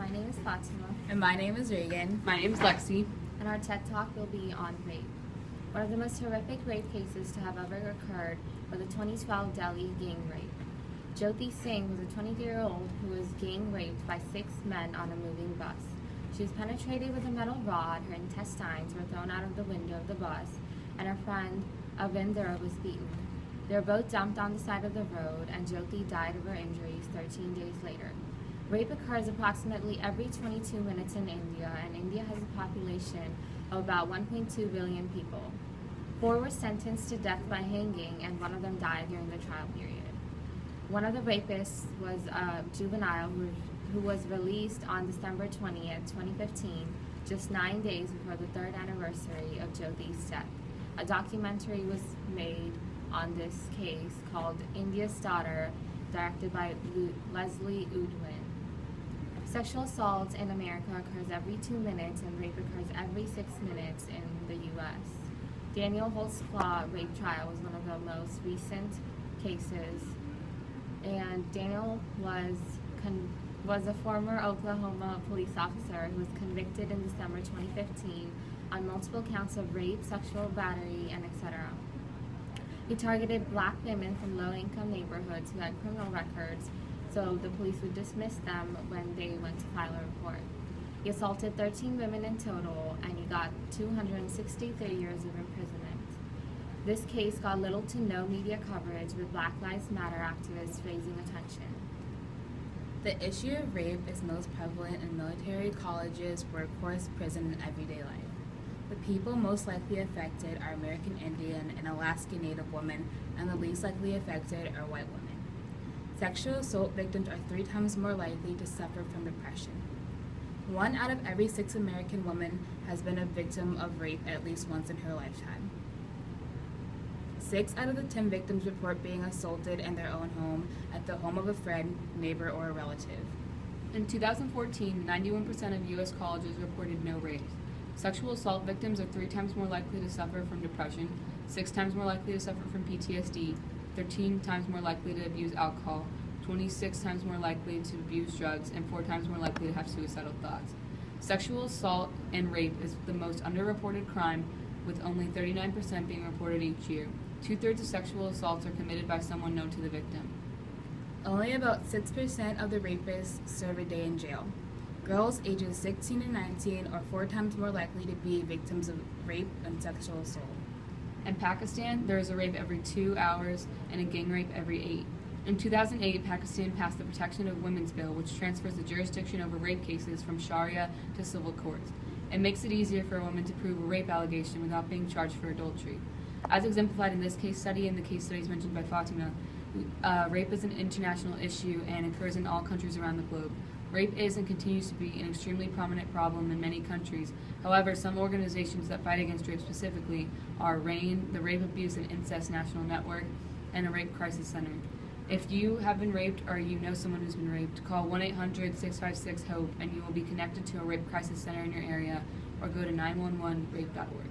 My name is Fatima. And my name is Reagan. My name's Lexi. And our TED Talk will be on rape. One of the most horrific rape cases to have ever occurred was the 2012 Delhi gang rape. Jyoti Singh was a 23-year-old who was gang raped by 6 men on a moving bus. She was penetrated with a metal rod, her intestines were thrown out of the window of the bus, and her friend Avinder was beaten. They were both dumped on the side of the road, and Jyoti died of her injuries 13 days later. Rape occurs approximately every 22 minutes in India, and India has a population of about 1.2 billion people. 4 were sentenced to death by hanging, and 1 of them died during the trial period. One of the rapists was a juvenile who was released on December 20th, 2015, just 9 days before the 3rd anniversary of Jyoti's death. A documentary was made on this case called India's Daughter, directed by Leslie Udwin. Sexual assault in America occurs every 2 minutes, and rape occurs every 6 minutes in the U.S. Daniel Holtzclaw rape trial was one of the most recent cases, and Daniel was a former Oklahoma police officer who was convicted in December 2015 on multiple counts of rape, sexual battery, and etc. He targeted black women from low-income neighborhoods who had criminal records, so the police would dismiss them when they went to file a report. He assaulted 13 women in total, and he got 263 years of imprisonment. This case got little to no media coverage, with Black Lives Matter activists raising attention. The issue of rape is most prevalent in military, colleges, workforce, prison, and everyday life. The people most likely affected are American Indian and Alaska Native women, and the least likely affected are white women. Sexual assault victims are 3 times more likely to suffer from depression. 1 out of every 6 American women has been a victim of rape at least once in her lifetime. 6 out of the 10 victims report being assaulted in their own home, at the home of a friend, neighbor, or a relative. In 2014, 91% of U.S. colleges reported no rapes. Sexual assault victims are 3 times more likely to suffer from depression, 6 times more likely to suffer from PTSD, 13 times more likely to abuse alcohol, 26 times more likely to abuse drugs, and 4 times more likely to have suicidal thoughts. Sexual assault and rape is the most underreported crime, with only 39% being reported each year. 2/3 of sexual assaults are committed by someone known to the victim. Only about 6% of the rapists serve a day in jail. Girls ages 16 and 19 are 4 times more likely to be victims of rape and sexual assault. In Pakistan, there is a rape every 2 hours and a gang rape every 8. In 2008, Pakistan passed the Protection of Women's Bill, which transfers the jurisdiction over rape cases from Sharia to civil courts. It makes it easier for a woman to prove a rape allegation without being charged for adultery. As exemplified in this case study and the case studies mentioned by Fatima, rape is an international issue and occurs in all countries around the globe. Rape is and continues to be an extremely prominent problem in many countries. However, some organizations that fight against rape specifically are RAIN, the Rape, Abuse, and Incest National Network, and a Rape Crisis Center. If you have been raped or you know someone who's been raped, call 1-800-656-HOPE and you will be connected to a rape crisis center in your area, or go to 911rape.org.